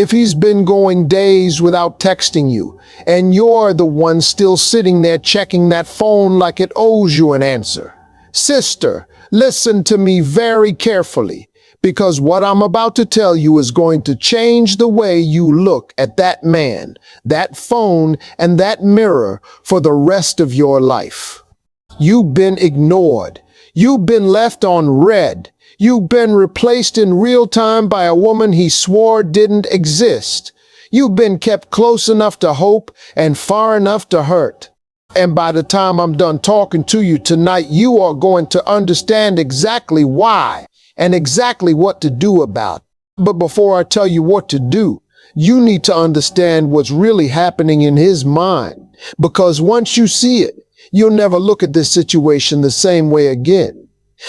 if he's been going days without texting you, and you're the one still sitting there checking that phone like it owes you an answer. Sister, listen to me very carefully, because what I'm about to tell you is going to change the way you look at that man, that phone, and that mirror for the rest of your life. You've been ignored. You've been left on red. You've been replaced in real time by a woman he swore didn't exist. You've been kept close enough to hope and far enough to hurt. And by the time I'm done talking to you tonight, you are going to understand exactly why and exactly what to do about it. But before I tell you what to do, you need to understand what's really happening in his mind. Because once you see it, you'll never look at this situation the same way again.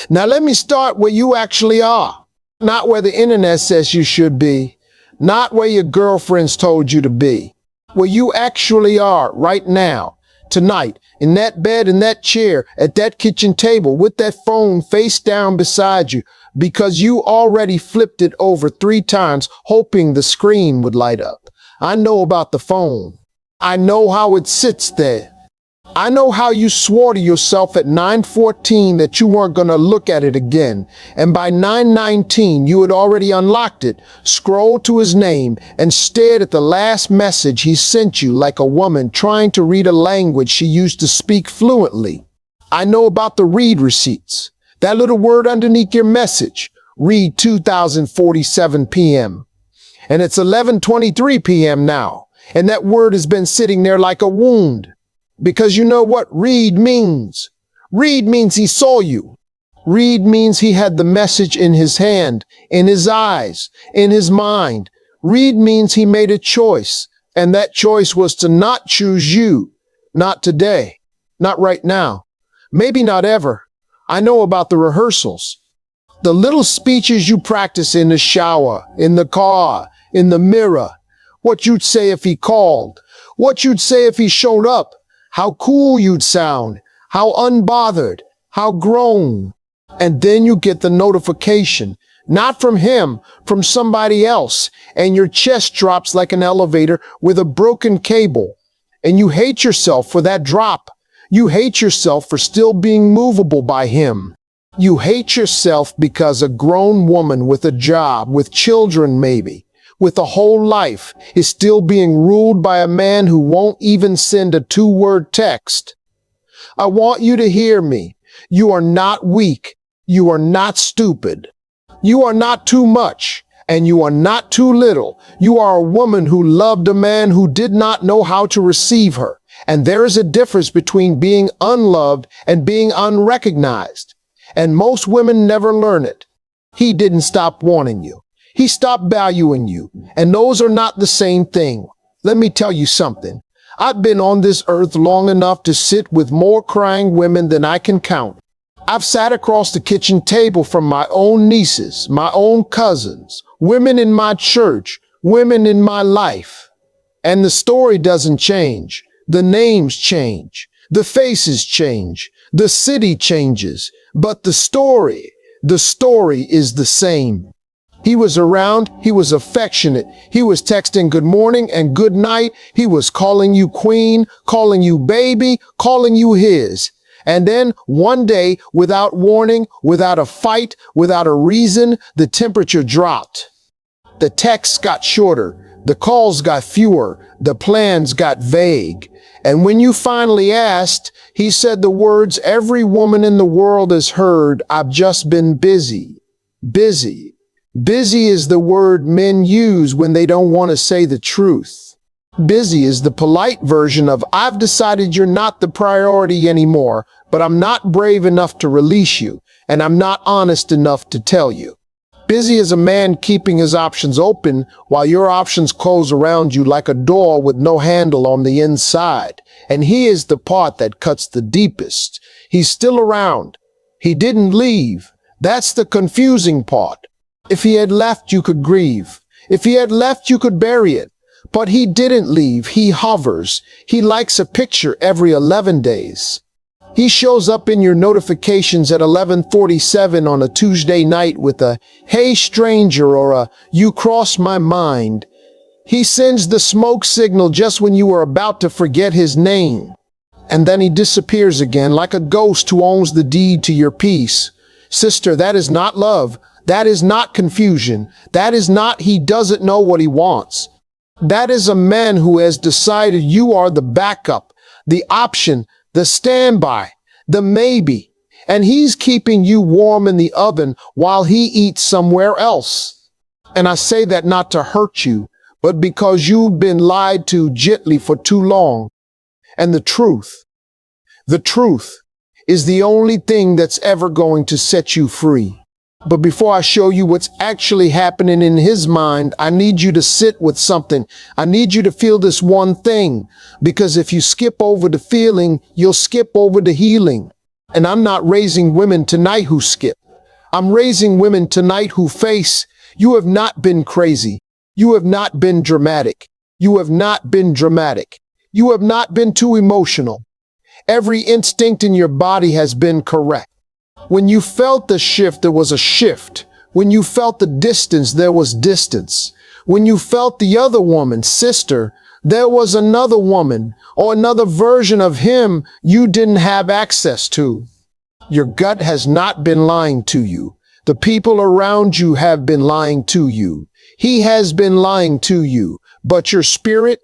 Now let me start where you actually are. Not where the internet says you should be. Not where your girlfriends told you to be. Where you actually are right now, tonight, in that bed, in that chair, at that kitchen table, with that phone face down beside you, because you already flipped it over 3 times, hoping the screen would light up. I know about the phone. I know how it sits there. I know how you swore to yourself at 9:14 that you weren't going to look at it again. And by 9:19, you had already unlocked it, scrolled to his name, and stared at the last message he sent you like a woman trying to read a language she used to speak fluently. I know about the read receipts. That little word underneath your message, read 2047 p.m. And it's 11:23 p.m. now. And that word has been sitting there like a wound. Because you know what read means? Read means he saw you. Read means he had the message in his hand, in his eyes, in his mind. Read means he made a choice, and that choice was to not choose you. Not today. Not right now. Maybe not ever. I know about the rehearsals. The little speeches you practice in the shower, in the car, in the mirror. What you'd say if he called. What you'd say if he showed up. How cool you'd sound, how unbothered, how grown. And then you get the notification, not from him, from somebody else, and your chest drops like an elevator with a broken cable. And you hate yourself for that drop. You hate yourself for still being movable by him. You hate yourself because a grown woman with a job, with children maybe, with a whole life, is still being ruled by a man who won't even send a 2-word text. I want you to hear me. You are not weak. You are not stupid. You are not too much, and you are not too little. You are a woman who loved a man who did not know how to receive her. And there is a difference between being unloved and being unrecognized. And most women never learn it. He didn't stop wanting you. He stopped valuing you, and those are not the same thing. Let me tell you something. I've been on this earth long enough to sit with more crying women than I can count. I've sat across the kitchen table from my own nieces, my own cousins, women in my church, women in my life. And the story doesn't change. The names change. The faces change. The city changes. But the story is the same. He was around, he was affectionate, he was texting good morning and good night, he was calling you queen, calling you baby, calling you his. And then one day, without warning, without a fight, without a reason, the temperature dropped. The texts got shorter, the calls got fewer, the plans got vague. And when you finally asked, he said the words every woman in the world has heard, I've just been busy. Busy. Busy is the word men use when they don't want to say the truth. Busy is the polite version of, I've decided you're not the priority anymore, but I'm not brave enough to release you, and I'm not honest enough to tell you. Busy is a man keeping his options open while your options close around you like a door with no handle on the inside. And he is the part that cuts the deepest. He's still around. He didn't leave. That's the confusing part. If he had left, you could grieve. If he had left, you could bury it. But he didn't leave. He hovers. He likes a picture every 11 days. He shows up in your notifications at 11:47 on a Tuesday night with a, hey stranger, or a, you crossed my mind. He sends the smoke signal just when you are about to forget his name. And then he disappears again like a ghost who owns the deed to your peace. Sister, that is not love. That is not confusion. That is not he doesn't know what he wants. That is a man who has decided you are the backup, the option, the standby, the maybe. And he's keeping you warm in the oven while he eats somewhere else. And I say that not to hurt you, but because you've been lied to gently for too long. And the truth is the only thing that's ever going to set you free. But before I show you what's actually happening in his mind, I need you to sit with something. I need you to feel this one thing, because if you skip over the feeling, you'll skip over the healing. And I'm not raising women tonight who skip. I'm raising women tonight who face, you have not been crazy. You have not been dramatic. You have not been dramatic. You have not been too emotional. Every instinct in your body has been correct. When you felt the shift, there was a shift. When you felt the distance, there was distance. When you felt the other woman, sister, there was another woman or another version of him you didn't have access to. Your gut has not been lying to you. The people around you have been lying to you. He has been lying to you. But your spirit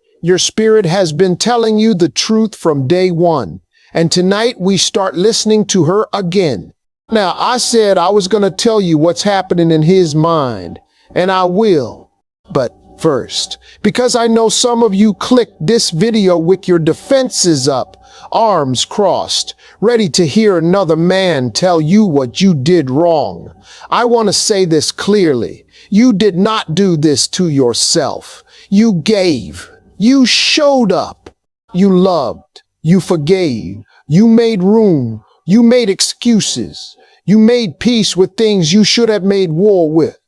has been telling you the truth from day one. And tonight we start listening to her again. Now, I said I was going to tell you what's happening in his mind, and I will. But first, because I know some of you clicked this video with your defenses up, arms crossed, ready to hear another man tell you what you did wrong. I want to say this clearly. You did not do this to yourself. You gave. You showed up. You loved. You forgave. You made room. You made excuses. You made peace with things you should have made war with.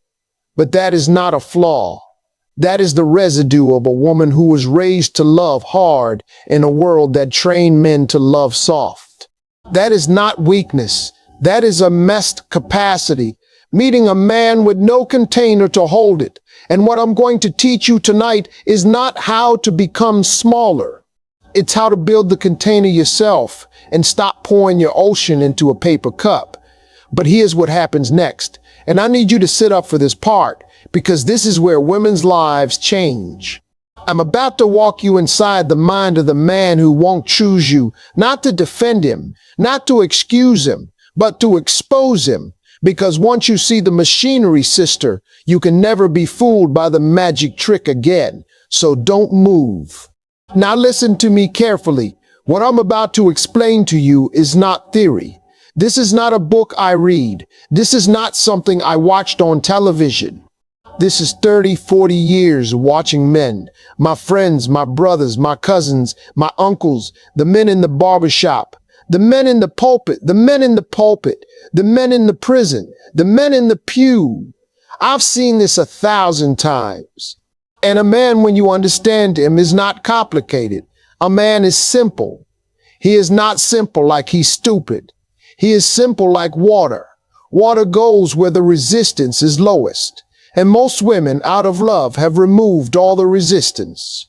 But that is not a flaw. That is the residue of a woman who was raised to love hard in a world that trained men to love soft. That is not weakness. That is a messed capacity, meeting a man with no container to hold it. And what I'm going to teach you tonight is not how to become smaller. It's how to build the container yourself and stop pouring your ocean into a paper cup. But here's what happens next. And I need you to sit up for this part, because this is where women's lives change. I'm about to walk you inside the mind of the man who won't choose you, not to defend him, not to excuse him, but to expose him. Because once you see the machinery, sister, you can never be fooled by the magic trick again. So don't move. Now listen to me carefully. What I'm about to explain to you is not theory. This is not a book I read. This is not something I watched on television. This is 30, 40 years watching men, my friends, my brothers, my cousins, my uncles, the men in the barbershop, the men in the pulpit, the men in the pulpit, the men in the prison, the men in the pew. I've seen this 1,000 times. And a man, when you understand him, is not complicated. A man is simple. He is not simple like he's stupid. He is simple like water. Water goes where the resistance is lowest. And most women, out of love, have removed all the resistance.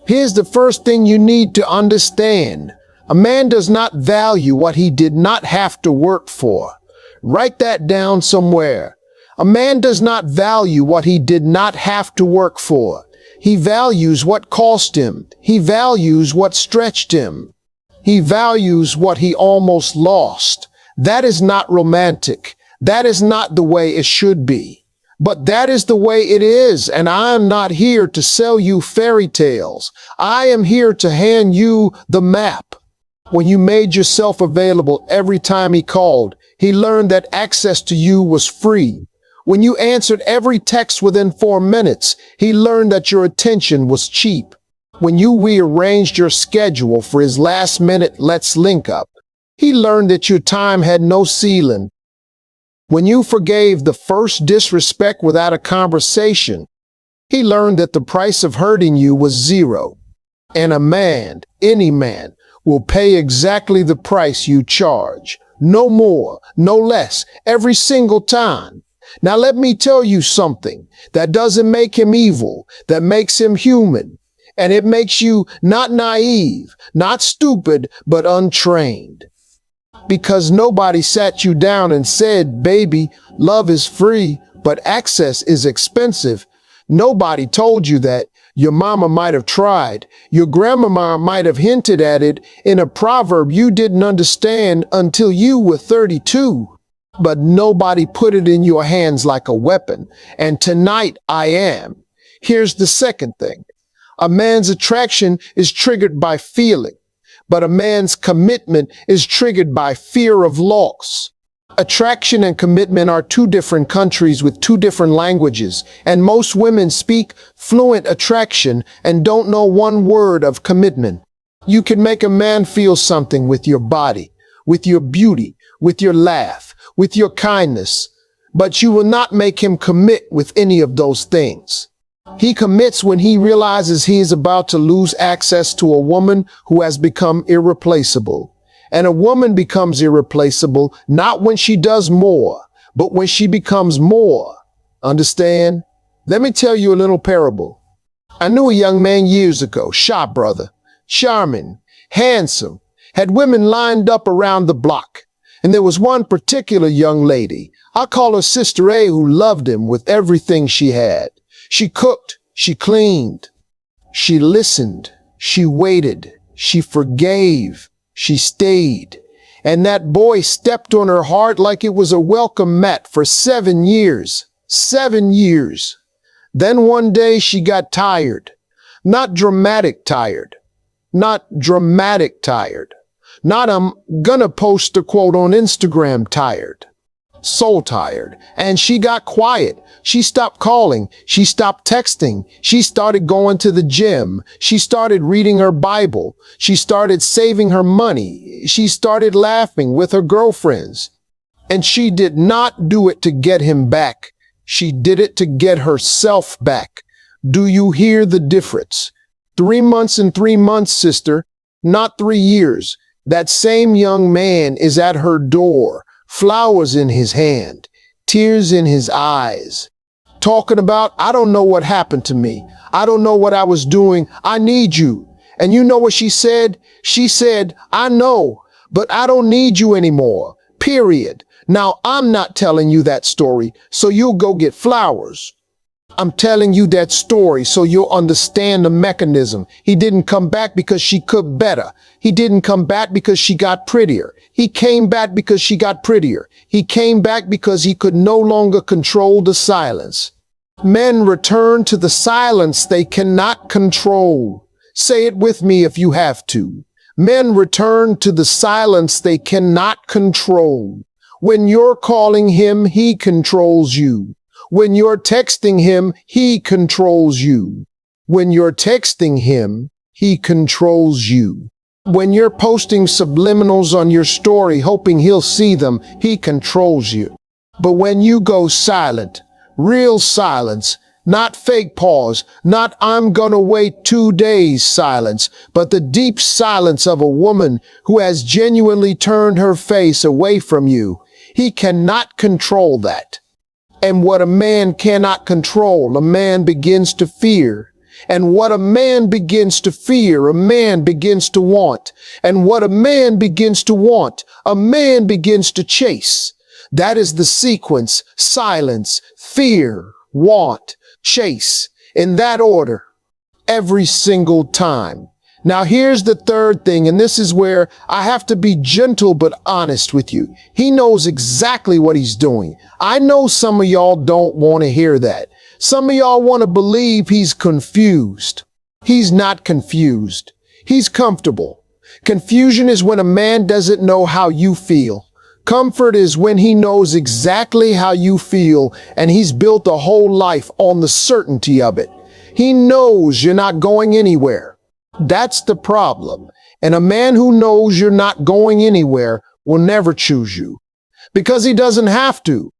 Here's the first thing you need to understand. A man does not value what he did not have to work for. Write that down somewhere. A man does not value what he did not have to work for. He values what cost him. He values what stretched him. He values what he almost lost. That is not romantic. That is not the way it should be. But that is the way it is, and I am not here to sell you fairy tales. I am here to hand you the map. When you made yourself available every time he called, he learned that access to you was free. When you answered every text within 4 minutes, he learned that your attention was cheap. When you rearranged your schedule for his last-minute let's link up, he learned that your time had no ceiling. When you forgave the first disrespect without a conversation, he learned that the price of hurting you was zero. And a man, any man, will pay exactly the price you charge. No more, no less, every single time. Now let me tell you something that doesn't make him evil, that makes him human. And it makes you not naive, not stupid, but untrained. Because nobody sat you down and said, baby, love is free, but access is expensive. Nobody told you that. Your mama might have tried. Your grandmama might have hinted at it in a proverb you didn't understand until you were 32. But nobody put it in your hands like a weapon. And tonight I am. Here's the second thing. A man's attraction is triggered by feeling, but a man's commitment is triggered by fear of loss. Attraction and commitment are two different countries with two different languages, and most women speak fluent attraction and don't know one word of commitment. You can make a man feel something with your body, with your beauty, with your laugh, with your kindness, but you will not make him commit with any of those things. He commits when he realizes he is about to lose access to a woman who has become irreplaceable. And a woman becomes irreplaceable not when she does more, but when she becomes more. Understand? Let me tell you a little parable. I knew a young man years ago, shy brother, charming, handsome, had women lined up around the block. And there was one particular young lady, I call her Sister A, who loved him with everything she had. She cooked, she cleaned, she listened, she waited, she forgave, she stayed. And that boy stepped on her heart like it was a welcome mat for 7 years. 7 years. Then one day she got tired. Not dramatic tired. Not dramatic tired. Not I'm gonna post a quote on Instagram tired. Soul tired. And she got quiet. She stopped calling. She stopped texting. She started going to the gym. She started reading her Bible. She started saving her money. She started laughing with her girlfriends. And she did not do it to get him back. She did it to get herself back. Do you hear the difference? 3 months and 3 months, sister, not 3 years. That same young man is at her door, flowers in his hand, tears in his eyes, talking about, I don't know what happened to me. I don't know what I was doing. I need you. And you know what she said? She said, I know, but I don't need you anymore. Period. Now, I'm not telling you that story, so you'll go get flowers. I'm telling you that story so you'll understand the mechanism. He didn't come back because she cooked better. He didn't come back because she got prettier. He came back because she got prettier. He came back because he could no longer control the silence. Men return to the silence they cannot control. Say it with me if you have to. Men return to the silence they cannot control. When you're calling him, he controls you. When you're texting him, he controls you. When you're texting him, he controls you. When you're posting subliminals on your story, hoping he'll see them, he controls you. But when you go silent, real silence, not fake pause, not I'm gonna wait 2 days silence, but the deep silence of a woman who has genuinely turned her face away from you, he cannot control that. And what a man cannot control, a man begins to fear. And what a man begins to fear, a man begins to want. And what a man begins to want, a man begins to chase. That is the sequence: silence, fear, want, chase. In that order, every single time. Now here's the third thing, and this is where I have to be gentle but honest with you. He knows exactly what he's doing. I know some of y'all don't want to hear that. Some of y'all want to believe he's confused. He's not confused. He's comfortable. Confusion is when a man doesn't know how you feel. Comfort is when he knows exactly how you feel, and he's built a whole life on the certainty of it. He knows you're not going anywhere. That's the problem. And a man who knows you're not going anywhere will never choose you. Because he doesn't have to.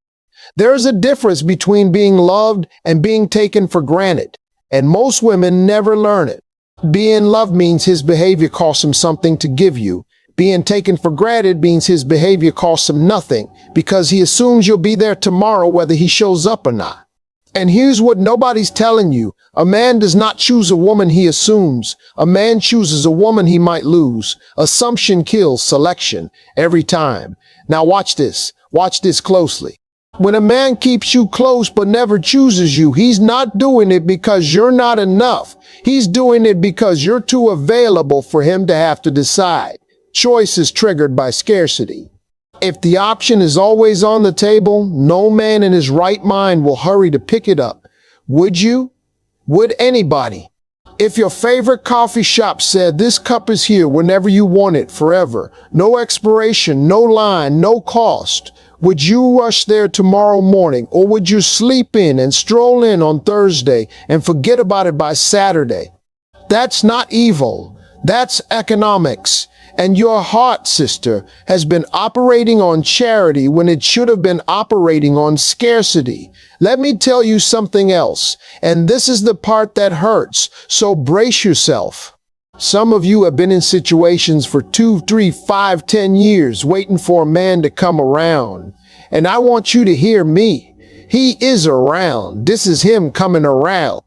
There's a difference between being loved and being taken for granted. And most women never learn it. Being loved means his behavior costs him something to give you. Being taken for granted means his behavior costs him nothing because he assumes you'll be there tomorrow whether he shows up or not. And here's what nobody's telling you. A man does not choose a woman he assumes. A man chooses a woman he might lose. Assumption kills selection every time. Now watch this. Watch this closely. When a man keeps you close but never chooses you, he's not doing it because you're not enough. He's doing it because you're too available for him to have to decide. Choice is triggered by scarcity. If the option is always on the table, no man in his right mind will hurry to pick it up. Would you? Would anybody? If your favorite coffee shop said this cup is here whenever you want it, forever, no expiration, no line, no cost, would you rush there tomorrow morning, or would you sleep in and stroll in on Thursday and forget about it by Saturday? That's not evil. That's economics. And your heart, sister, has been operating on charity when it should have been operating on scarcity. Let me tell you something else, and this is the part that hurts, so brace yourself. Some of you have been in situations for 2, 3, 5, 10 years waiting for a man to come around. And I want you to hear me. He is around. This is him coming around.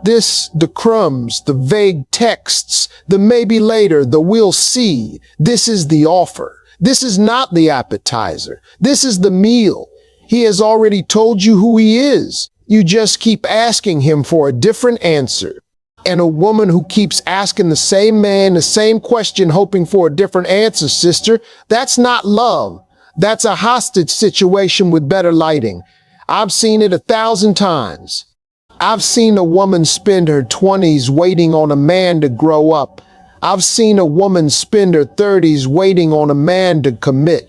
This, the crumbs, the vague texts, the maybe later, the we'll see. This is the offer. This is not the appetizer. This is the meal. He has already told you who he is. You just keep asking him for a different answer. And a woman who keeps asking the same man the same question hoping for a different answer, sister, that's not love. That's a hostage situation with better lighting. I've seen it 1,000 times. I've seen a woman spend her 20s waiting on a man to grow up. I've seen a woman spend her 30s waiting on a man to commit.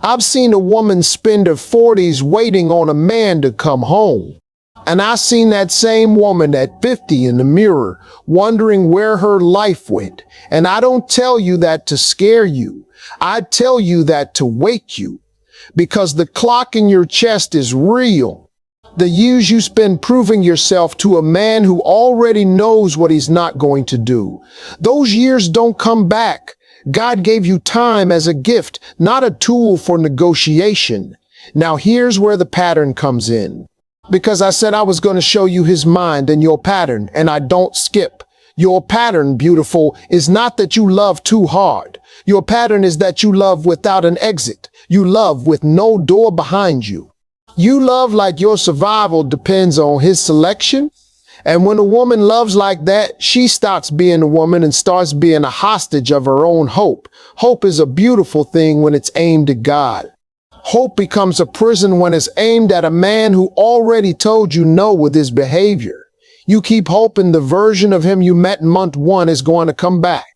I've seen a woman spend her 40s waiting on a man to come home. And I've seen that same woman at 50 in the mirror, wondering where her life went. And I don't tell you that to scare you. I tell you that to wake you. Because the clock in your chest is real. The years you spend proving yourself to a man who already knows what he's not going to do. Those years don't come back. God gave you time as a gift, not a tool for negotiation. Now here's where the pattern comes in. Because I said I was going to show you his mind and your pattern, and I don't skip. Your pattern, beautiful, is not that you love too hard. Your pattern is that you love without an exit. You love with no door behind you. You love like your survival depends on his selection. And when a woman loves like that, she stops being a woman and starts being a hostage of her own hope. Hope is a beautiful thing when it's aimed at God. Hope becomes a prison when it's aimed at a man who already told you no with his behavior. You keep hoping the version of him you met in month 1 is going to come back.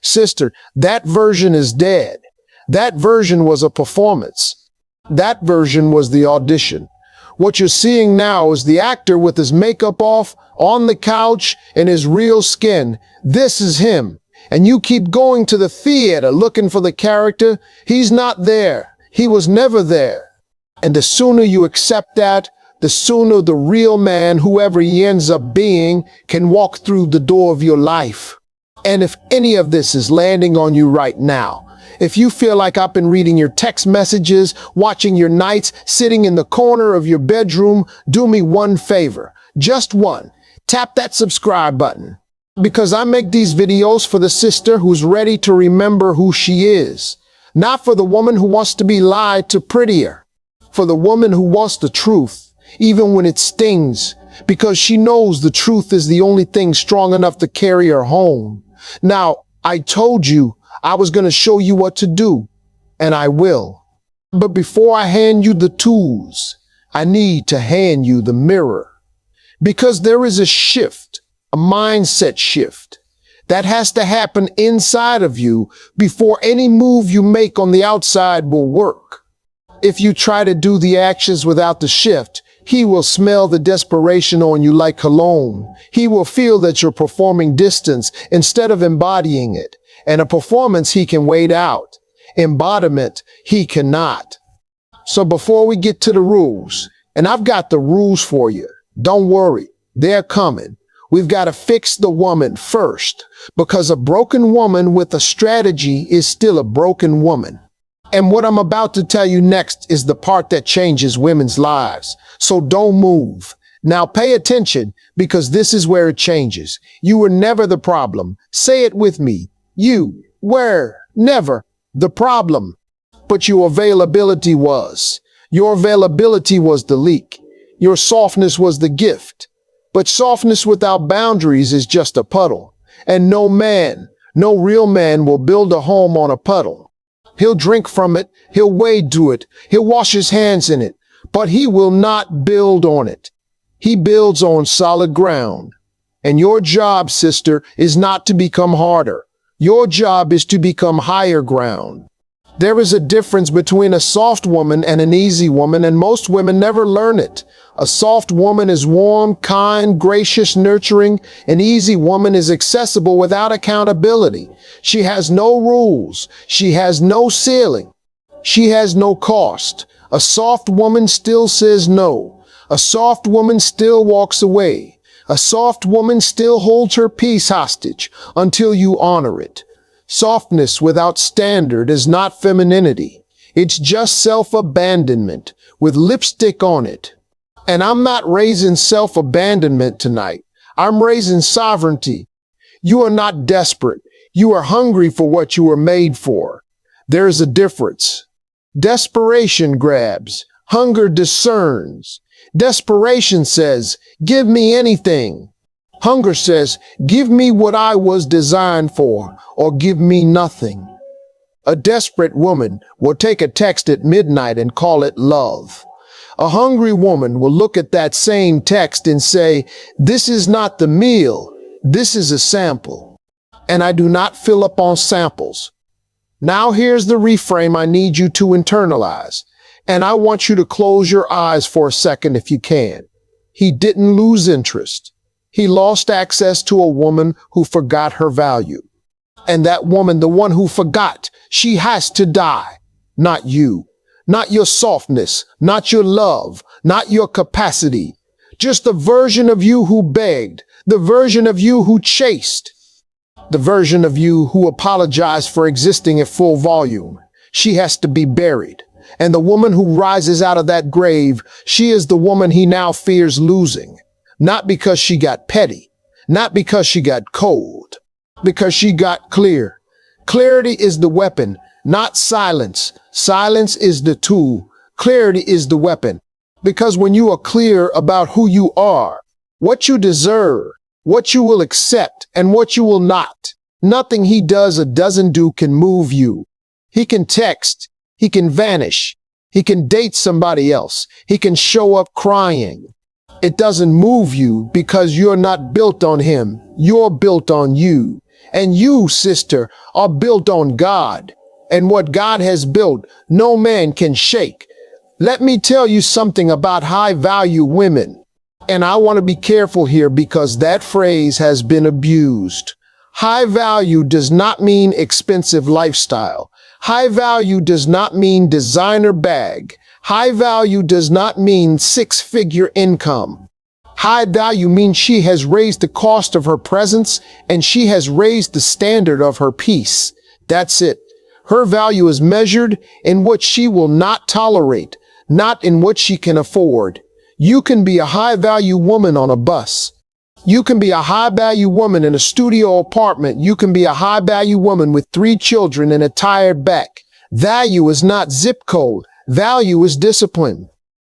Sister, that version is dead. That version was a performance. That version was the audition. What you're seeing now is the actor with his makeup off, on the couch, in his real skin. This is him. And you keep going to the theater looking for the character. He's not there. He was never there. And the sooner you accept that, the sooner the real man, whoever he ends up being, can walk through the door of your life. And if any of this is landing on you right now, if you feel like I've been reading your text messages, watching your nights, sitting in the corner of your bedroom, do me one favor. Just one. Tap that subscribe button. Because I make these videos for the sister who's ready to remember who she is. Not for the woman who wants to be lied to prettier. For the woman who wants the truth, even when it stings. Because she knows the truth is the only thing strong enough to carry her home. Now, I told you I was going to show you what to do, and I will. But before I hand you the tools, I need to hand you the mirror. Because there is a shift, a mindset shift, that has to happen inside of you before any move you make on the outside will work. If you try to do the actions without the shift, he will smell the desperation on you like cologne. He will feel that you're performing distance instead of embodying it. And a performance he can wait out. Embodiment he cannot. So before we get to the rules, and I've got the rules for you, don't worry, they're coming. We've got to fix the woman first, because a broken woman with a strategy is still a broken woman. And what I'm about to tell you next is the part that changes women's lives. So don't move. Now pay attention, because this is where it changes. You were never the problem. Say it with me. You were never the problem. But your availability was. Your availability was the leak. Your softness was the gift. But softness without boundaries is just a puddle. And no man, no real man will build a home on a puddle. He'll drink from it, he'll wade to it, he'll wash his hands in it, but he will not build on it. He builds on solid ground. And your job, sister, is not to become harder. Your job is to become higher ground. There is a difference between a soft woman and an easy woman, and most women never learn it. A soft woman is warm, kind, gracious, nurturing. An easy woman is accessible without accountability. She has no rules. She has no ceiling. She has no cost. A soft woman still says no. A soft woman still walks away. A soft woman still holds her peace hostage until you honor it. Softness without standard is not femininity. It's just self-abandonment with lipstick on it. And I'm not raising self-abandonment tonight. I'm raising sovereignty. You are not desperate. You are hungry for what you were made for. There is a difference. Desperation grabs. Hunger discerns. Desperation says, give me anything. Hunger says, give me what I was designed for, or give me nothing. A desperate woman will take a text at midnight and call it love. A hungry woman will look at that same text and say, this is not the meal, this is a sample. And I do not fill up on samples. Now here's the reframe I need you to internalize. And I want you to close your eyes for a second if you can. He didn't lose interest. He lost access to a woman who forgot her value. And that woman, the one who forgot, she has to die. Not you. Not your softness. Not your love. Not your capacity. Just the version of you who begged. The version of you who chased. The version of you who apologized for existing at full volume. She has to be buried. And the woman who rises out of that grave, she is the woman he now fears losing. Not because she got petty, not because she got cold, because she got clear. Clarity is the weapon, not silence. Silence is the tool. Clarity is the weapon. Because when you are clear about who you are, what you deserve, what you will accept, and what you will not, nothing he does or doesn't do can move you. He can text, he can vanish, he can date somebody else, he can show up crying. It doesn't move you because you're not built on him. You're built on you. And you, sister, are built on God. And what God has built, no man can shake. Let me tell you something about high-value women. And I want to be careful here because that phrase has been abused. High value does not mean expensive lifestyle. High value does not mean designer bag. High value does not mean six-figure income. High value means she has raised the cost of her presence and she has raised the standard of her peace. That's it. Her value is measured in what she will not tolerate, not in what she can afford. You can be a high-value woman on a bus. You can be a high-value woman in a studio apartment. You can be a high-value woman with 3 children and a tired back. Value is not zip code. Value is discipline.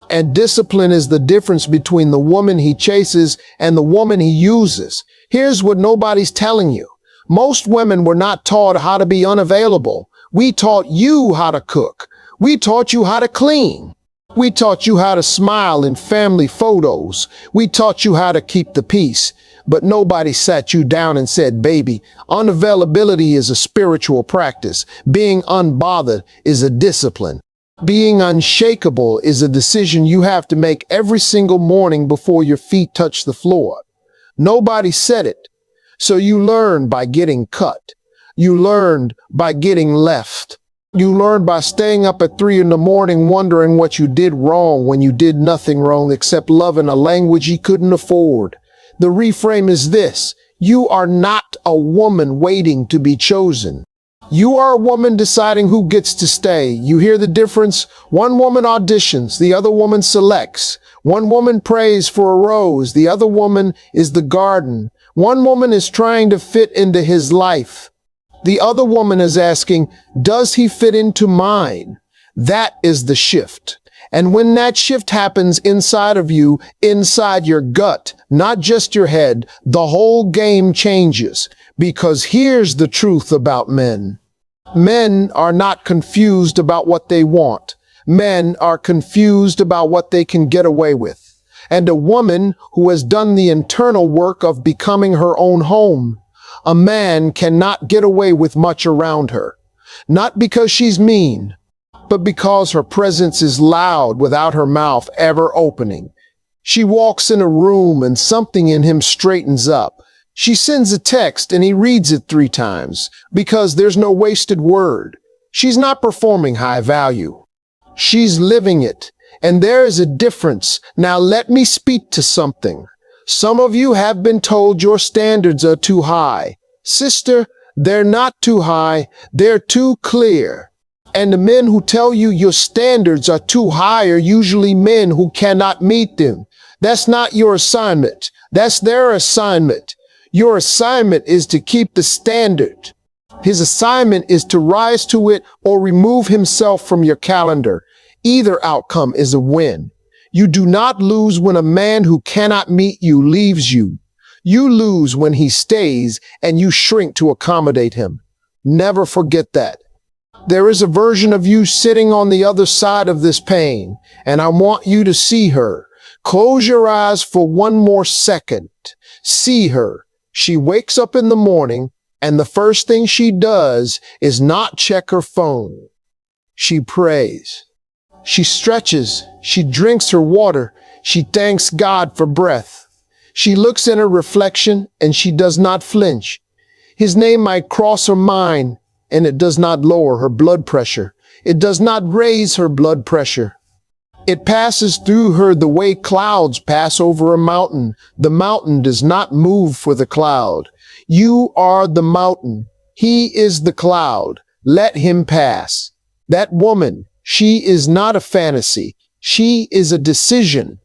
And discipline is the difference between the woman he chases and the woman he uses. Here's what nobody's telling you. Most women were not taught how to be unavailable. We taught you how to cook. We taught you how to clean. We taught you how to smile in family photos. We taught you how to keep the peace. But nobody sat you down and said, baby, unavailability is a spiritual practice. Being unbothered is a discipline. Being unshakable is a decision you have to make every single morning before your feet touch the floor. Nobody said it. So you learned by getting cut. You learned by getting left. You learned by staying up at 3 in the morning wondering what you did wrong when you did nothing wrong except love in a language you couldn't afford. The reframe is this: you are not a woman waiting to be chosen. You are a woman deciding who gets to stay. You hear the difference? One woman auditions, the other woman selects. One woman prays for a rose, the other woman is the garden. One woman is trying to fit into his life. The other woman is asking, does he fit into mine? That is the shift. And when that shift happens inside of you, inside your gut, not just your head, the whole game changes. Because here's the truth about men. Men are not confused about what they want. Men are confused about what they can get away with. And a woman who has done the internal work of becoming her own home, a man cannot get away with much around her. Not because she's mean, but because her presence is loud without her mouth ever opening. She walks in a room and something in him straightens up. She sends a text and he reads it 3 times because there's no wasted word. She's not performing high value. She's living it. And there is a difference. Now let me speak to something. Some of you have been told your standards are too high. Sister, they're not too high. They're too clear. And the men who tell you your standards are too high are usually men who cannot meet them. That's not your assignment. That's their assignment. Your assignment is to keep the standard. His assignment is to rise to it or remove himself from your calendar. Either outcome is a win. You do not lose when a man who cannot meet you leaves you. You lose when he stays and you shrink to accommodate him. Never forget that. There is a version of you sitting on the other side of this pain, and I want you to see her. Close your eyes for one more second. See her. She wakes up in the morning, and the first thing she does is not check her phone. She prays. She stretches. She drinks her water. She thanks God for breath. She looks in her reflection, and she does not flinch. His name might cross her mind, and it does not lower her blood pressure. It does not raise her blood pressure. It passes through her the way clouds pass over a mountain. The mountain does not move for the cloud. You are the mountain. He is the cloud. Let him pass. That woman, she is not a fantasy. She is a decision.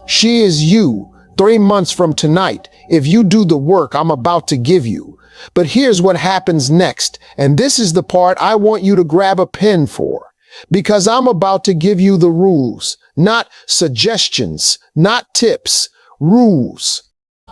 She is you. 3 months from tonight, if you do the work I'm about to give you. But here's what happens next, and this is the part I want you to grab a pen for. Because I'm about to give you the rules, not suggestions, not tips, rules,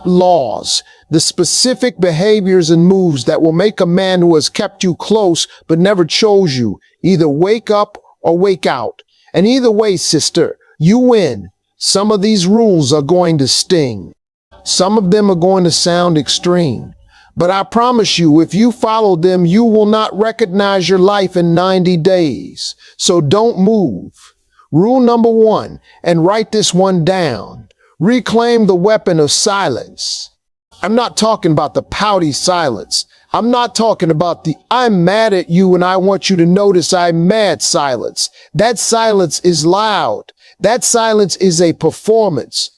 laws, the specific behaviors and moves that will make a man who has kept you close but never chose you either wake up or wake out. And either way, sister, you win. Some of these rules are going to sting. Some of them are going to sound extreme. But I promise you, if you follow them, you will not recognize your life in 90 days. So don't move. Rule number 1, and write this one down. Reclaim the weapon of silence. I'm not talking about the pouty silence. I'm not talking about the I'm mad at you and I want you to notice I'm mad silence. That silence is loud. That silence is a performance.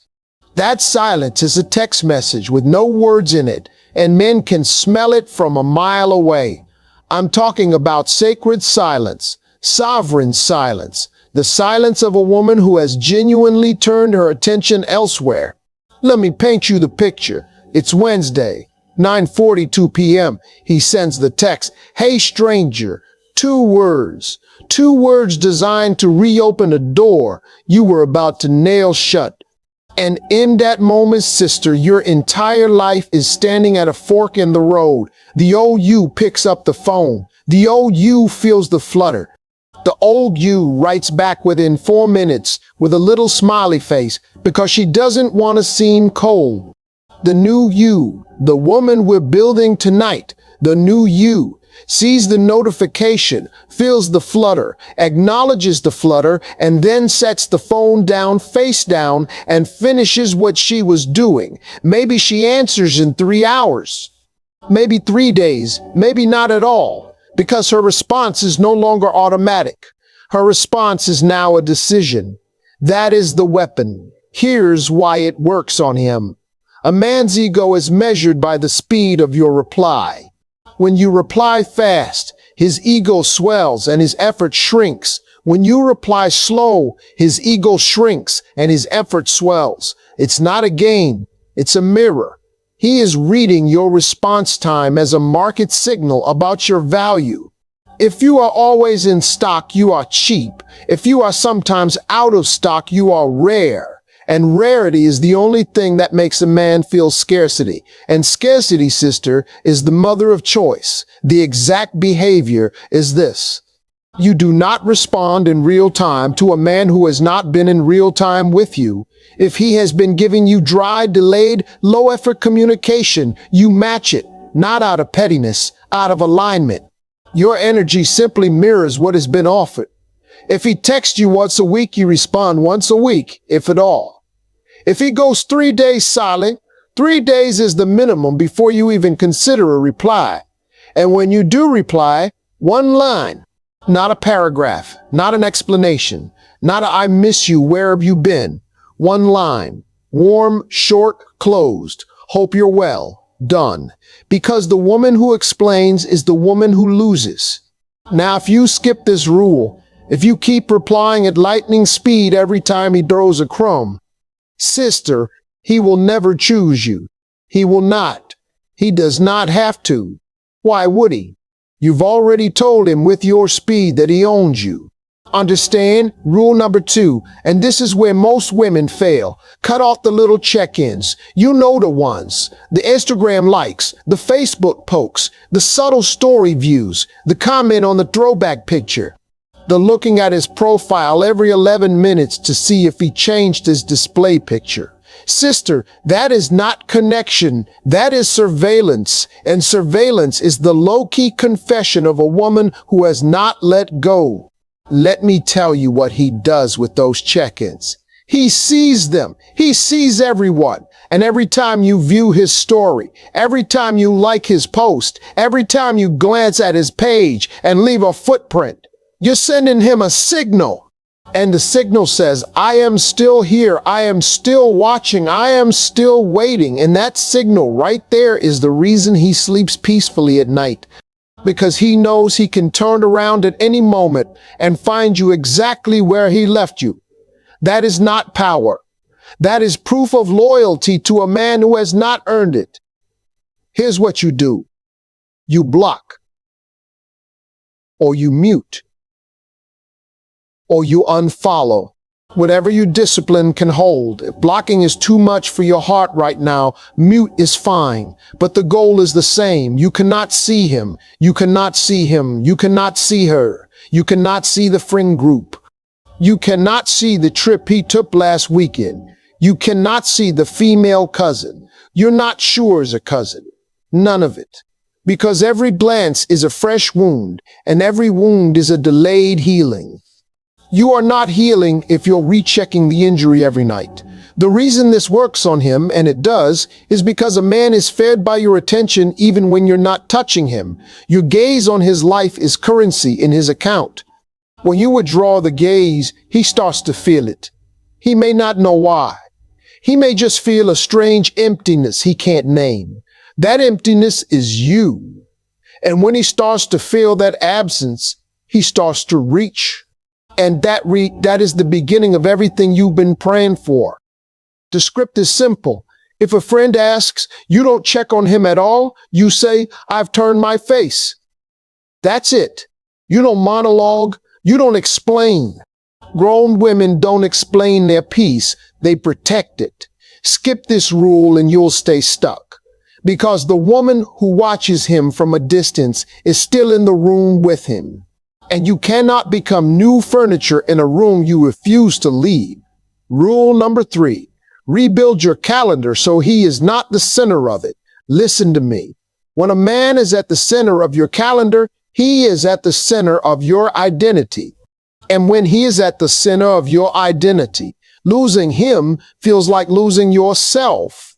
That silence is a text message with no words in it, and men can smell it from a mile away. I'm talking about sacred silence, sovereign silence, the silence of a woman who has genuinely turned her attention elsewhere. Let me paint you the picture. It's Wednesday, 9:42 p.m. He sends the text, "Hey stranger," 2 words. 2 words designed to reopen a door you were about to nail shut. And in that moment, sister, your entire life is standing at a fork in the road. The old you picks up the phone. The old you feels the flutter. The old you writes back within 4 minutes with a little smiley face because she doesn't want to seem cold. The new you, the woman we're building tonight, the new you, sees the notification, feels the flutter, acknowledges the flutter, and then sets the phone down face down and finishes what she was doing. Maybe she answers in 3 hours, maybe 3 days, maybe not at all, because her response is no longer automatic. Her response is now a decision. That is the weapon. Here's why it works on him. A man's ego is measured by the speed of your reply. When you reply fast, his ego swells and his effort shrinks. When you reply slow, his ego shrinks and his effort swells. It's not a game, it's a mirror. He is reading your response time as a market signal about your value. If you are always in stock, you are cheap. If you are sometimes out of stock, you are rare. And rarity is the only thing that makes a man feel scarcity. And scarcity, sister, is the mother of choice. The exact behavior is this. You do not respond in real time to a man who has not been in real time with you. If he has been giving you dry, delayed, low-effort communication, you match it, not out of pettiness, out of alignment. Your energy simply mirrors what has been offered. If he texts you once a week, you respond once a week, if at all. If he goes 3 days silent, 3 days is the minimum before you even consider a reply. And when you do reply, one line, not a paragraph, not an explanation, not a "I miss you, where have you been?" One line, warm, short, closed. Hope you're well. Done. Because the woman who explains is the woman who loses. Now, if you skip this rule, if you keep replying at lightning speed every time he throws a crumb, sister, he will never choose you. He will not. He does not have to. Why would he? You've already told him with your speed that he owns you. Understand? Rule number 2, and this is where most women fail. Cut off the little check-ins. You know the ones. The Instagram likes, the Facebook pokes, the subtle story views, the comment on the throwback picture, the looking at his profile every 11 minutes to see if he changed his display picture. Sister, that is not connection. That is surveillance. And surveillance is the low-key confession of a woman who has not let go. Let me tell you what he does with those check-ins. He sees them. He sees everyone. And every time you view his story, every time you like his post, every time you glance at his page and leave a footprint, you're sending him a signal. And the signal says, I am still here. I am still watching. I am still waiting. And that signal right there is the reason he sleeps peacefully at night. Because he knows he can turn around at any moment and find you exactly where he left you. That is not power. That is proof of loyalty to a man who has not earned it. Here's what you do. You block. Or you mute. Or you unfollow. Whatever your discipline can hold. If blocking is too much for your heart right now, mute is fine. But the goal is the same. You cannot see him. You cannot see him. You cannot see her. You cannot see the friend group. You cannot see the trip he took last weekend. You cannot see the female cousin. You're not sure is a cousin. None of it. Because every glance is a fresh wound, and every wound is a delayed healing. You are not healing if you're rechecking the injury every night. The reason this works on him, and it does, is because a man is fed by your attention even when you're not touching him. Your gaze on his life is currency in his account. When you withdraw the gaze, he starts to feel it. He may not know why. He may just feel a strange emptiness he can't name. That emptiness is you. And when he starts to feel that absence, he starts to reach. And that is the beginning of everything you've been praying for. The script is simple. If a friend asks, you don't check on him at all, you say, I've turned my face. That's it. You don't monologue. You don't explain. Grown women don't explain their peace. They protect it. Skip this rule and you'll stay stuck. Because the woman who watches him from a distance is still in the room with him. And you cannot become new furniture in a room you refuse to leave. Rule number 3, rebuild your calendar so he is not the center of it. Listen to me. When a man is at the center of your calendar, he is at the center of your identity. And when he is at the center of your identity, losing him feels like losing yourself.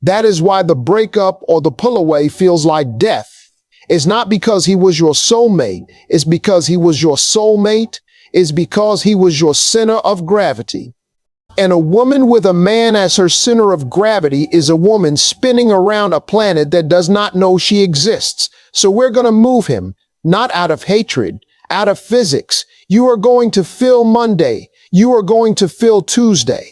That is why the breakup or the pull away feels like death. It's not because he was your soulmate. It's because he was your soulmate. It's because he was your center of gravity. And a woman with a man as her center of gravity is a woman spinning around a planet that does not know she exists. So we're going to move him, not out of hatred, out of physics. You are going to fill Monday. You are going to fill Tuesday.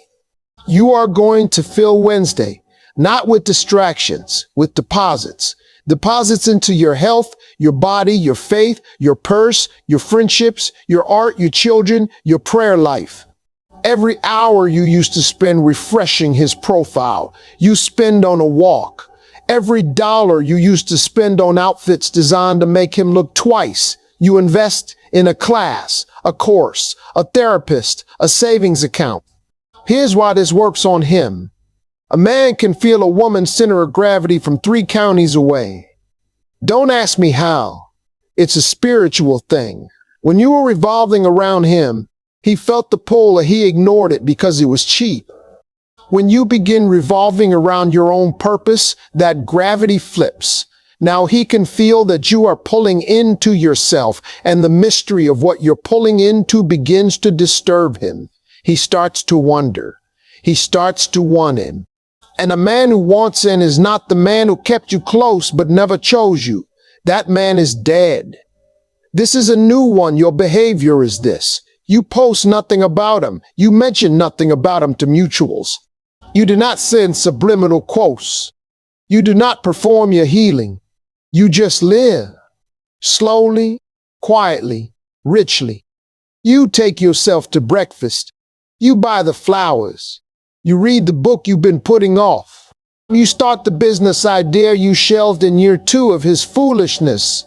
You are going to fill Wednesday, not with distractions, with deposits. Deposits into your health, your body, your faith, your purse, your friendships, your art, your children, your prayer life. Every hour you used to spend refreshing his profile, you spend on a walk. Every dollar you used to spend on outfits designed to make him look twice, you invest in a class, a course, a therapist, a savings account. Here's why this works on him. A man can feel a woman's center of gravity from 3 counties away. Don't ask me how. It's a spiritual thing. When you were revolving around him, he felt the pull or he ignored it because it was cheap. When you begin revolving around your own purpose, that gravity flips. Now he can feel that you are pulling into yourself, and the mystery of what you're pulling into begins to disturb him. He starts to wonder. He starts to want him. And a man who wants in is not the man who kept you close but never chose you. That man is dead. This is a new one. Your behavior is this. You post nothing about him. You mention nothing about him to mutuals. You do not send subliminal quotes. You do not perform your healing. You just live. Slowly, quietly, richly. You take yourself to breakfast. You buy the flowers. You read the book you've been putting off. You start the business idea you shelved in year 2 of his foolishness.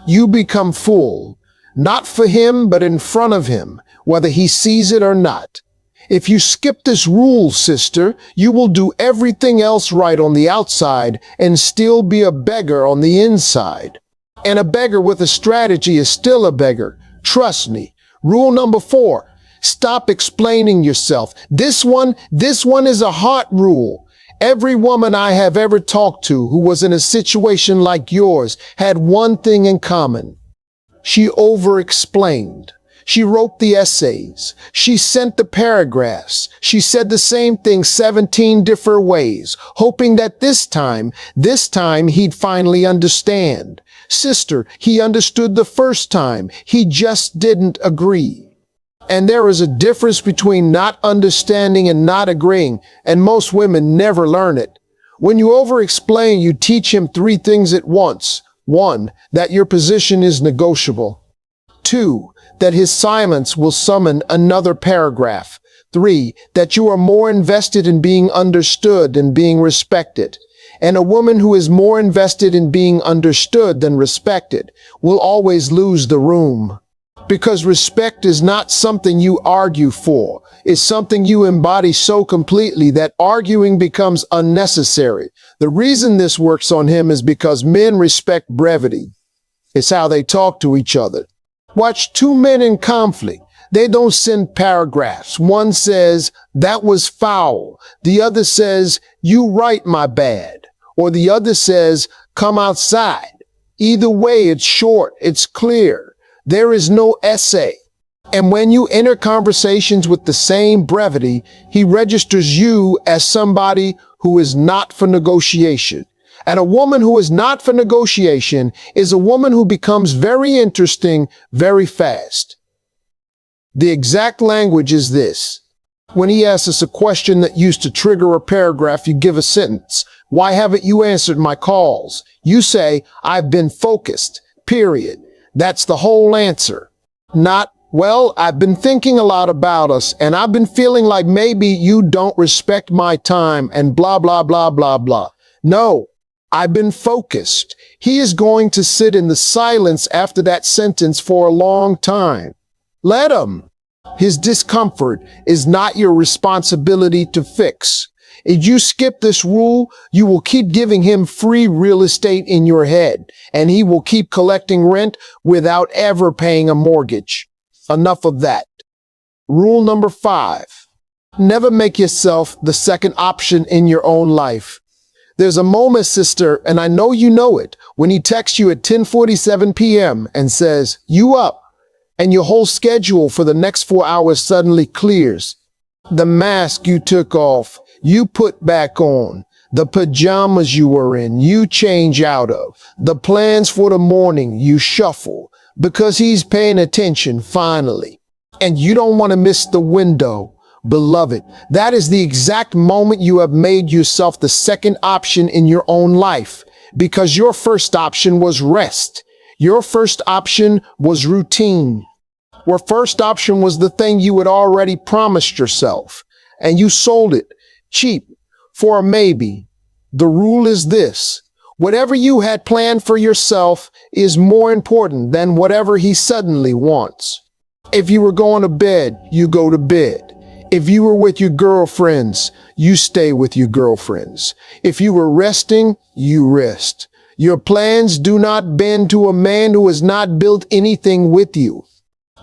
You become full, not for him, but in front of him, whether he sees it or not. If you skip this rule, sister, you will do everything else right on the outside and still be a beggar on the inside. And a beggar with a strategy is still a beggar. Trust me. Rule number 4. Stop explaining yourself. This one is a heart rule. Every woman I have ever talked to who was in a situation like yours had one thing in common. She over-explained. She wrote the essays. She sent the paragraphs. She said the same thing 17 different ways, hoping that this time he'd finally understand. Sister, he understood the first time. He just didn't agree. And there is a difference between not understanding and not agreeing, and most women never learn it. When you over-explain, you teach him 3 things at once. 1, that your position is negotiable. 2, that his silence will summon another paragraph. 3, that you are more invested in being understood than being respected. And a woman who is more invested in being understood than respected will always lose the room. Because respect is not something you argue for. It's something you embody so completely that arguing becomes unnecessary. The reason this works on him is because men respect brevity. It's how they talk to each other. Watch 2 men in conflict. They don't send paragraphs. One says, "That was foul." The other says, "You right, my bad." Or the other says, "Come outside." Either way, it's short, it's clear. There is no essay. And when you enter conversations with the same brevity, he registers you as somebody who is not for negotiation. And a woman who is not for negotiation is a woman who becomes very interesting very fast. The exact language is this. When he asks us a question that used to trigger a paragraph, you give a sentence. "Why haven't you answered my calls?" You say, "I've been focused, period." That's the whole answer. Not, "Well, I've been thinking a lot about us, and I've been feeling like maybe you don't respect my time," and blah, blah, blah, blah, blah. No, I've been focused. He is going to sit in the silence after that sentence for a long time. Let him. His discomfort is not your responsibility to fix. If you skip this rule, you will keep giving him free real estate in your head, and he will keep collecting rent without ever paying a mortgage. Enough of that. Rule number 5. Never make yourself the second option in your own life. There's a moment, sister, and I know you know it, when he texts you at 10:47 p.m. and says, "You up?" and your whole schedule for the next 4 hours suddenly clears. The mask you took off, you put back on. The pajamas you were in, you change out of. The plans for the morning, you shuffle. Because he's paying attention, finally. And you don't want to miss the window. Beloved, that is the exact moment you have made yourself the second option in your own life. Because your first option was rest. Your first option was routine. Your first option was the thing you had already promised yourself. And you sold it cheap for a maybe. The rule is this: whatever you had planned for yourself is more important than whatever he suddenly wants. If you were going to bed, you go to bed. If you were with your girlfriends, you stay with your girlfriends. If you were resting, you rest. Your plans do not bend to a man who has not built anything with you.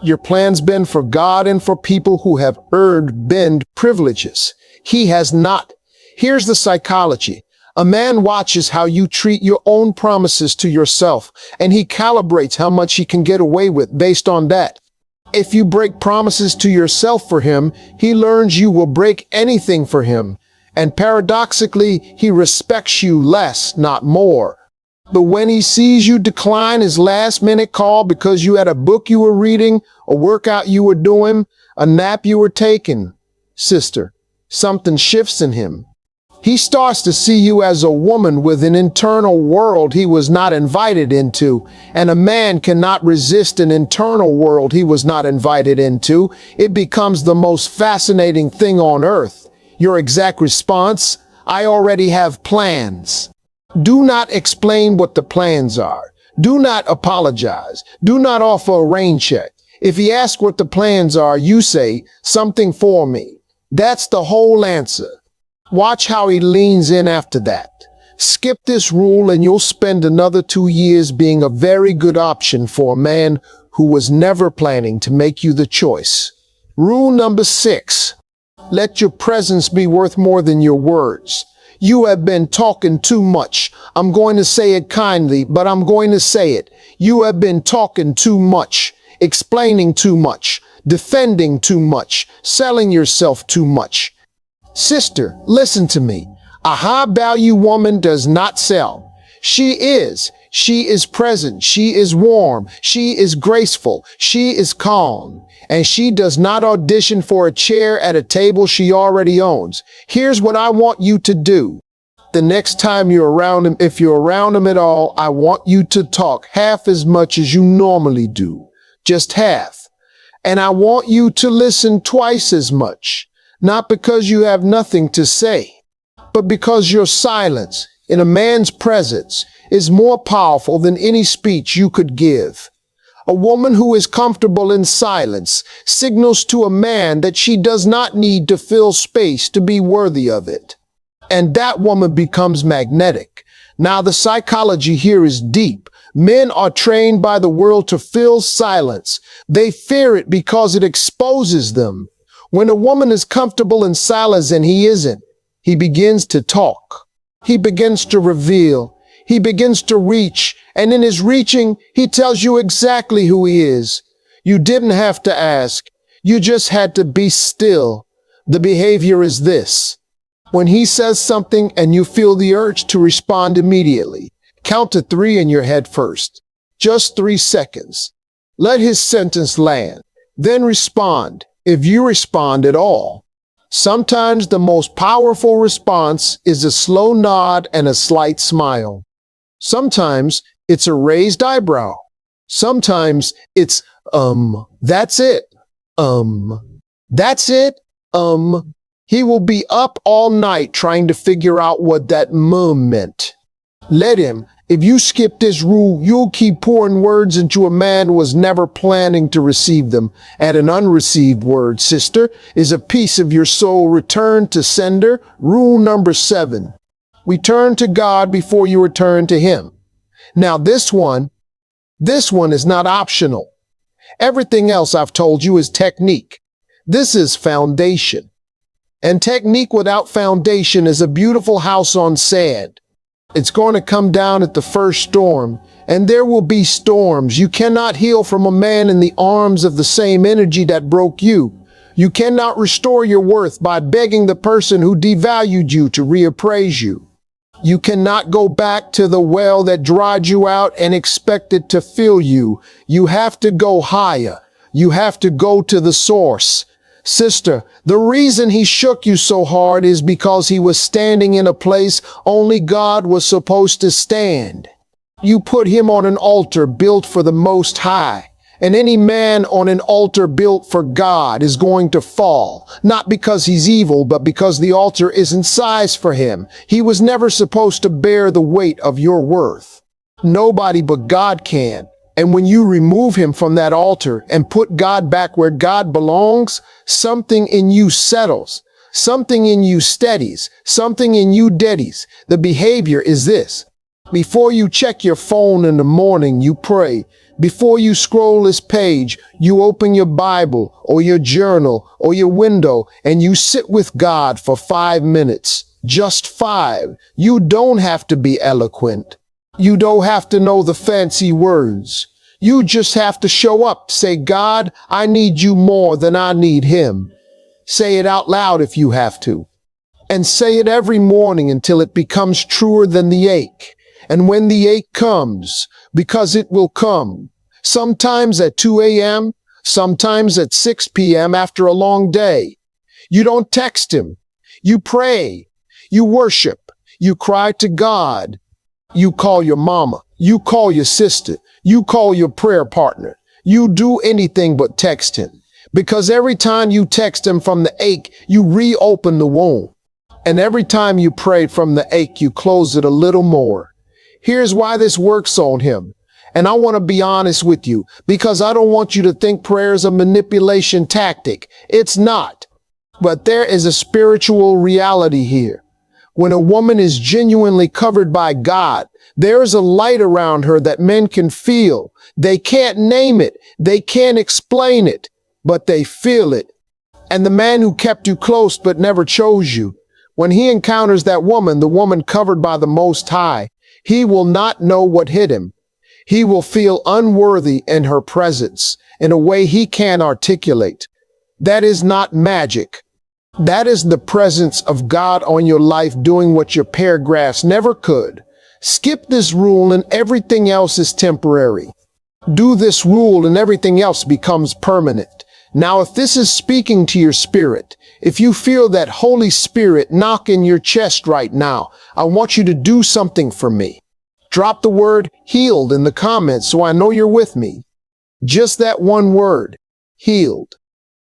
Your plans bend for God and for people who have earned bend privileges. He has not. Here's the psychology. A man watches how you treat your own promises to yourself, and he calibrates how much he can get away with based on that. If you break promises to yourself for him, he learns you will break anything for him. And paradoxically, he respects you less, not more. But when he sees you decline his last-minute call because you had a book you were reading, a workout you were doing, a nap you were taking, sister, something shifts in him. He starts to see you as a woman with an internal world he was not invited into, and a man cannot resist an internal world he was not invited into. It becomes the most fascinating thing on earth. Your exact response: I already have plans. Do not explain what the plans are. Do not apologize. Do not offer a rain check. If he asks what the plans are, you say, something for me. That's the whole answer. Watch how he leans in after that. Skip this rule and you'll spend another 2 years being a very good option for a man who was never planning to make you the choice. Rule number 6. Let your presence be worth more than your words. You have been talking too much. I'm going to say it kindly, but I'm going to say it. You have been talking too much, explaining too much, defending too much, selling yourself too much. Sister, listen to me. A high-value woman does not sell. She is present, she is warm, she is graceful, she is calm, and she does not audition for a chair at a table she already owns. Here's what I want you to do. The next time you're around him, if you're around him at all, I want you to talk half as much as you normally do. Just half. And I want you to listen twice as much. Not because you have nothing to say, but because your silence in a man's presence is more powerful than any speech you could give. A woman who is comfortable in silence signals to a man that she does not need to fill space to be worthy of it. And that woman becomes magnetic. Now, the psychology here is deep. Men are trained by the world to fill silence. They fear it because it exposes them. When a woman is comfortable in silence and he isn't, he begins to talk. He begins to reveal. He begins to reach. And in his reaching, he tells you exactly who he is. You didn't have to ask. You just had to be still. The behavior is this. When he says something and you feel the urge to respond immediately, count to 3 in your head first. Just 3 seconds. Let his sentence land. Then respond. If you respond at all. Sometimes the most powerful response is a slow nod and a slight smile. Sometimes it's a raised eyebrow. Sometimes it's, that's it. That's it. He will be up all night trying to figure out what that meant. Let him. If you skip this rule, you'll keep pouring words into a man who was never planning to receive them. And an unreceived word, sister, is a piece of your soul returned to sender. Rule number 7. Return to God before you return to him. Now this one is not optional. Everything else I've told you is technique. This is foundation. And technique without foundation is a beautiful house on sand. It's going to come down at the first storm, and there will be storms. You cannot heal from a man in the arms of the same energy that broke you. You cannot restore your worth by begging the person who devalued you to reappraise you. You cannot go back to the well that dried you out and expect it to fill you. You have to go higher. You have to go to the source. Sister, the reason he shook you so hard is because he was standing in a place only God was supposed to stand. You put him on an altar built for the Most High. And any man on an altar built for God is going to fall, not because he's evil, but because the altar isn't sized for him. He was never supposed to bear the weight of your worth. Nobody but God can. And when you remove him from that altar and put God back where God belongs, something in you settles, something in you steadies, something in you deadies. The behavior is this. Before you check your phone in the morning, you pray. Before you scroll this page, you open your Bible or your journal or your window and you sit with God for 5 minutes. Just 5. You don't have to be eloquent. You don't have to know the fancy words. You just have to show up. Say, God, I need you more than I need him. Say it out loud if you have to. And say it every morning until it becomes truer than the ache. And when the ache comes, because it will come, sometimes at 2 a.m., sometimes at 6 p.m. after a long day, you don't text him. You pray. You worship. You cry to God. You call your mama. You call your sister. You call your prayer partner. You do anything but text him. Because every time you text him from the ache, you reopen the wound. And every time you pray from the ache, you close it a little more. Here's why this works on him. And I want to be honest with you, because I don't want you to think prayer is a manipulation tactic. It's not. But there is a spiritual reality here. When a woman is genuinely covered by God, there is a light around her that men can feel. They can't name it. They can't explain it, but they feel it. And the man who kept you close but never chose you, when he encounters that woman, the woman covered by the Most High, he will not know what hit him. He will feel unworthy in her presence in a way he can't articulate. That is not magic. That is the presence of God on your life doing what your paragraphs never could. Skip this rule and everything else is temporary. Do this rule and everything else becomes permanent. Now, if this is speaking to your spirit, if you feel that Holy Spirit knock in your chest right now, I want you to do something for me. Drop the word healed in the comments so I know you're with me. Just that one word, healed.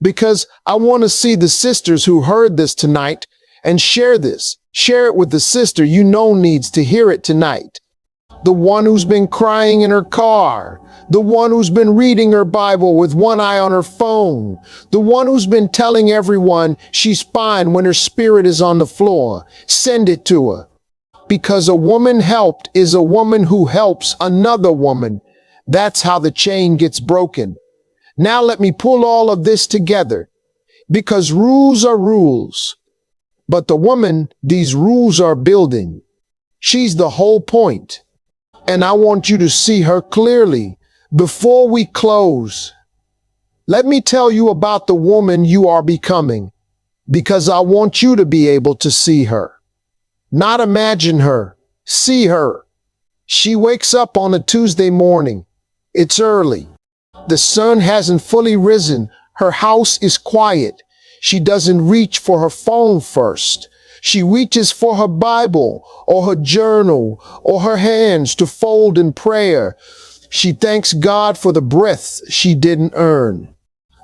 Because I want to see the sisters who heard this tonight and share this. Share it with the sister you know needs to hear it tonight. The one who's been crying in her car. The one who's been reading her Bible with one eye on her phone. The one who's been telling everyone she's fine when her spirit is on the floor. Send it to her. Because a woman helped is a woman who helps another woman. That's how the chain gets broken. Now let me pull all of this together. Because rules are rules. But the woman these rules are building, she's the whole point. And I want you to see her clearly. Before we close, let me tell you about the woman you are becoming, because I want you to be able to see her. Not imagine her, see her. She wakes up on a Tuesday morning. It's early. The sun hasn't fully risen. Her house is quiet. She doesn't reach for her phone first. She reaches for her Bible or her journal or her hands to fold in prayer. She thanks God for the breath she didn't earn.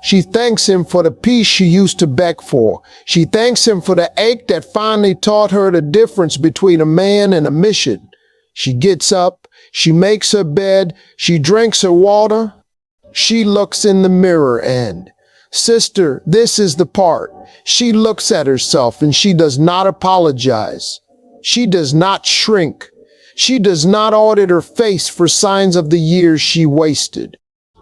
She thanks him for the peace she used to beg for. She thanks him for the ache that finally taught her the difference between a man and a mission. She gets up, she makes her bed, she drinks her water. She looks in the mirror and, sister, this is the part. She looks at herself and she does not apologize. She does not shrink. She does not audit her face for signs of the years she wasted.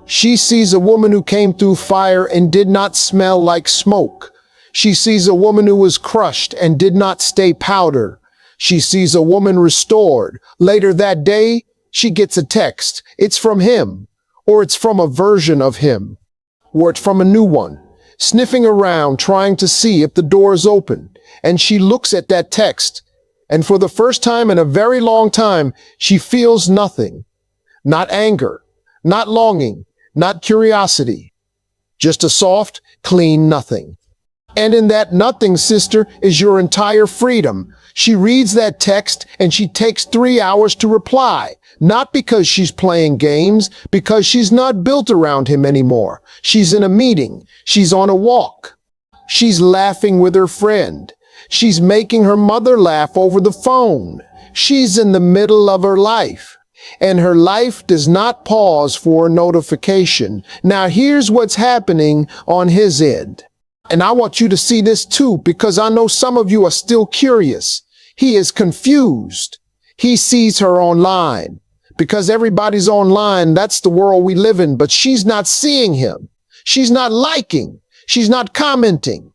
She sees a woman who came through fire and did not smell like smoke. She sees a woman who was crushed and did not stay powder. She sees a woman restored. Later that day, she gets a text. It's from him, or it's from a version of him, or it's from a new one. sniffing around, trying to see if the door is open. And she looks at that text, and for the first time in a very long time, she feels nothing. Not anger, not longing, not curiosity. Just a soft, clean nothing. And in that nothing, sister, is your entire freedom. She reads that text and she takes 3 hours to reply. Not because she's playing games, because she's not built around him anymore. She's in a meeting. She's on a walk. She's laughing with her friend. She's making her mother laugh over the phone. She's in the middle of her life. And her life does not pause for a notification. Now here's what's happening on his end. And I want you to see this too, because I know some of you are still curious. He is confused. He sees her online. Because everybody's online, that's the world we live in, but she's not seeing him. She's not liking. She's not commenting.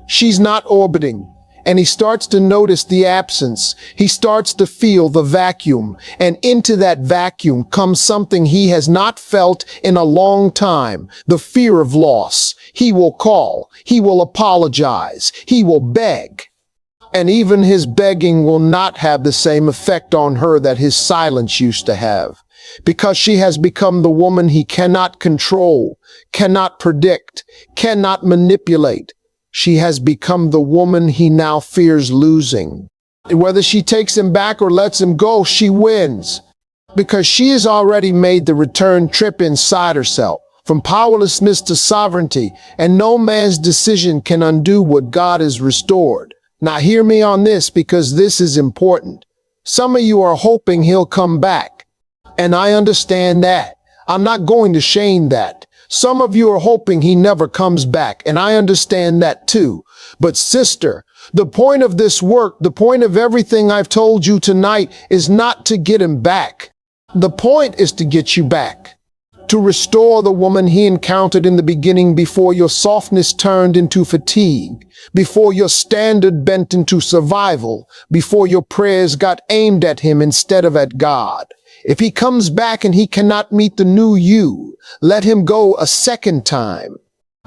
She's not orbiting. And he starts to notice the absence. He starts to feel the vacuum. And into that vacuum comes something he has not felt in a long time. The fear of loss. He will call. He will apologize. He will beg. And even his begging will not have the same effect on her that his silence used to have. Because she has become the woman he cannot control, cannot predict, cannot manipulate. She has become the woman he now fears losing. Whether she takes him back or lets him go, she wins. Because she has already made the return trip inside herself, from powerlessness to sovereignty, and no man's decision can undo what God has restored. Now hear me on this, because this is important. Some of you are hoping he'll come back. And I understand that. I'm not going to shame that. Some of you are hoping he never comes back, and I understand that too. But sister, the point of this work, the point of everything I've told you tonight is not to get him back. The point is to get you back. To restore the woman he encountered in the beginning before your softness turned into fatigue, before your standard bent into survival, before your prayers got aimed at him instead of at God. If he comes back and he cannot meet the new you, let him go a second time.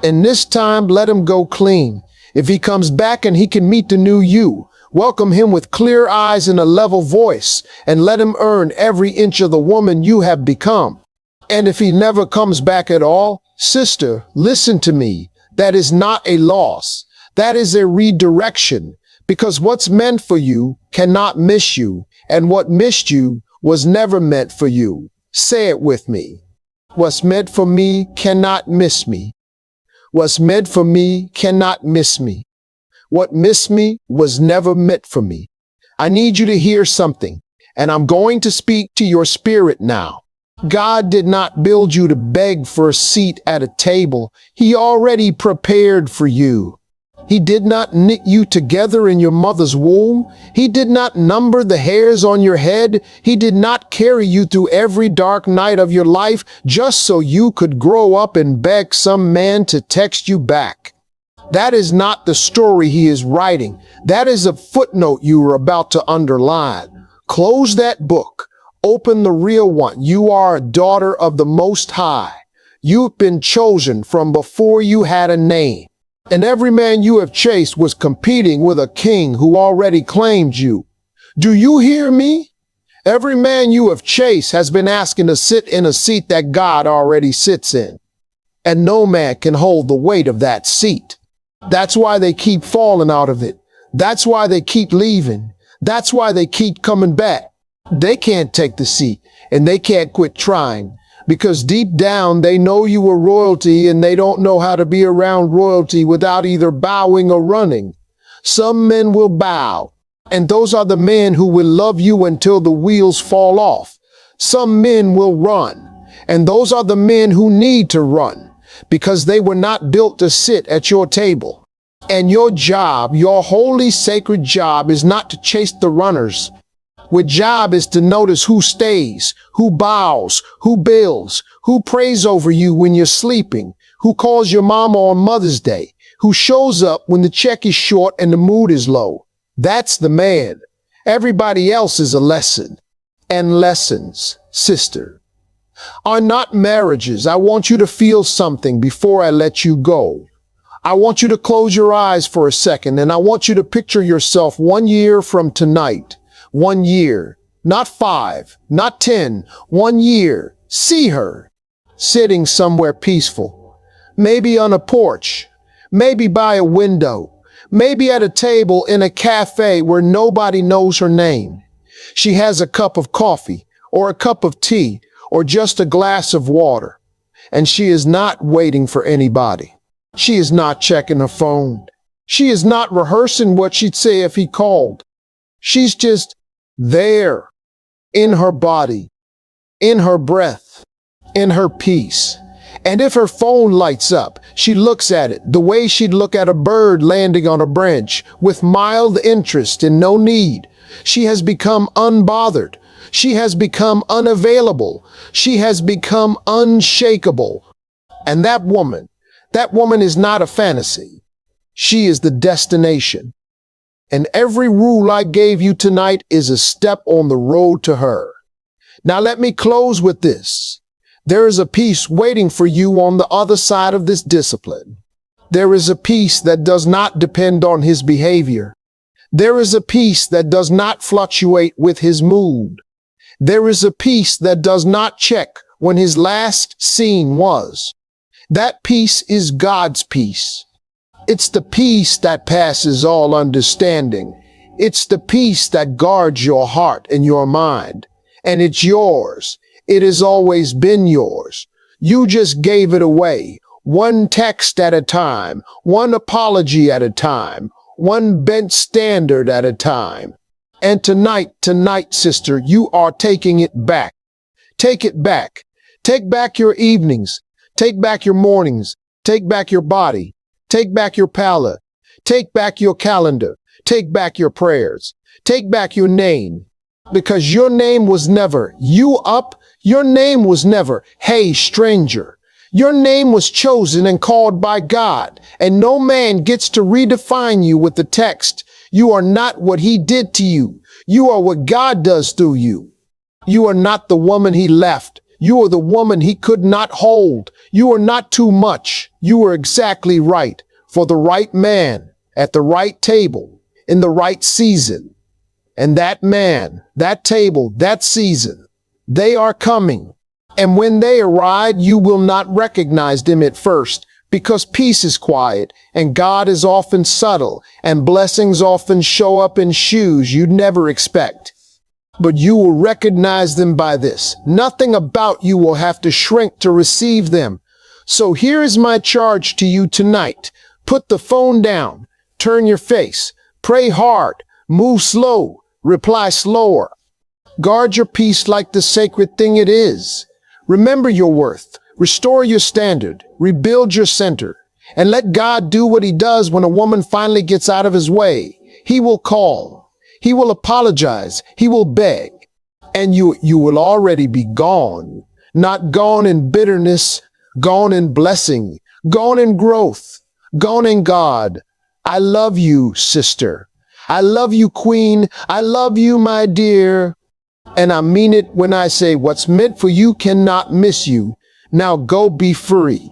And this time, let him go clean. If he comes back and he can meet the new you, welcome him with clear eyes and a level voice, and let him earn every inch of the woman you have become. And if he never comes back at all, sister, listen to me. That is not a loss. That is a redirection, because what's meant for you cannot miss you, and what missed you was never meant for you. Say it with me. What's meant for me cannot miss me. What's meant for me cannot miss me. What missed me was never meant for me. I need you to hear something, and I'm going to speak to your spirit now. God did not build you to beg for a seat at a table. He already prepared for you. He did not knit you together in your mother's womb. He did not number the hairs on your head. He did not carry you through every dark night of your life just so you could grow up and beg some man to text you back. That is not the story he is writing. That is a footnote you are about to underline. Close that book. Open the real one. You are a daughter of the Most High. You've been chosen from before you had a name. And every man you have chased was competing with a king who already claimed you. Do you hear me? Every man you have chased has been asking to sit in a seat that God already sits in. And no man can hold the weight of that seat. That's why they keep falling out of it. That's why they keep leaving. That's why they keep coming back. They can't take the seat, and they can't quit trying. Because deep down, they know you were royalty, and they don't know how to be around royalty without either bowing or running. Some men will bow, and those are the men who will love you until the wheels fall off. Some men will run, and those are the men who need to run, because they were not built to sit at your table. And your job, your holy sacred job, is not to chase the runners. Your job is to notice who stays, who bows, who builds, who prays over you when you're sleeping, who calls your mama on Mother's Day, who shows up when the check is short and the mood is low. That's the man. Everybody else is a lesson. And lessons, sister, are not marriages. I want you to feel something before I let you go. I want you to close your eyes for a second, and I want you to picture yourself 1 year from tonight. 1 year, not 5, not 10, 1 year. See her sitting somewhere peaceful, maybe on a porch, maybe by a window, maybe at a table in a cafe where nobody knows her name. She has a cup of coffee or a cup of tea or just a glass of water, and she is not waiting for anybody. She is not checking her phone. She is not rehearsing what she'd say if he called. She's just there, in her body, in her breath, in her peace. And if her phone lights up, she looks at it the way she'd look at a bird landing on a branch, with mild interest and no need. She has become unbothered. She has become unavailable. She has become unshakable. And that woman is not a fantasy. She is the destination. And every rule I gave you tonight is a step on the road to her. Now let me close with this. There is a peace waiting for you on the other side of this discipline. There is a peace that does not depend on his behavior. There is a peace that does not fluctuate with his mood. There is a peace that does not check when his last scene was. That peace is God's peace. It's the peace that passes all understanding. It's the peace that guards your heart and your mind. And it's yours. It has always been yours. You just gave it away, one text at a time, one apology at a time, one bent standard at a time. And tonight, sister, you are taking it back. Take it back. Take back your evenings. Take back your mornings. Take back your body. Take back your palate. Take back your calendar. Take back your prayers. Take back your name. Because your name was never, you up, your name was never, hey, stranger. Your name was chosen and called by God, and no man gets to redefine you with the text. You are not what he did to you. You are what God does through you. You are not the woman he left. You are the woman he could not hold. You are not too much. You are exactly right for the right man at the right table in the right season. And that man, that table, that season, they are coming. And when they arrive, you will not recognize them at first, because peace is quiet and God is often subtle and blessings often show up in shoes you'd never expect. But you will recognize them by this. Nothing about you will have to shrink to receive them. So here is my charge to you tonight. Put the phone down, turn your face, pray hard, move slow, reply slower. Guard your peace like the sacred thing it is. Remember your worth, restore your standard, rebuild your center, and let God do what he does when a woman finally gets out of his way. He will call, he will apologize, he will beg, and you will already be gone. Not gone in bitterness, gone in blessing, gone in growth, gone in God. I love you, sister. I love you, queen. I love you, my dear. And I mean it when I say what's meant for you cannot miss you. Now go be free.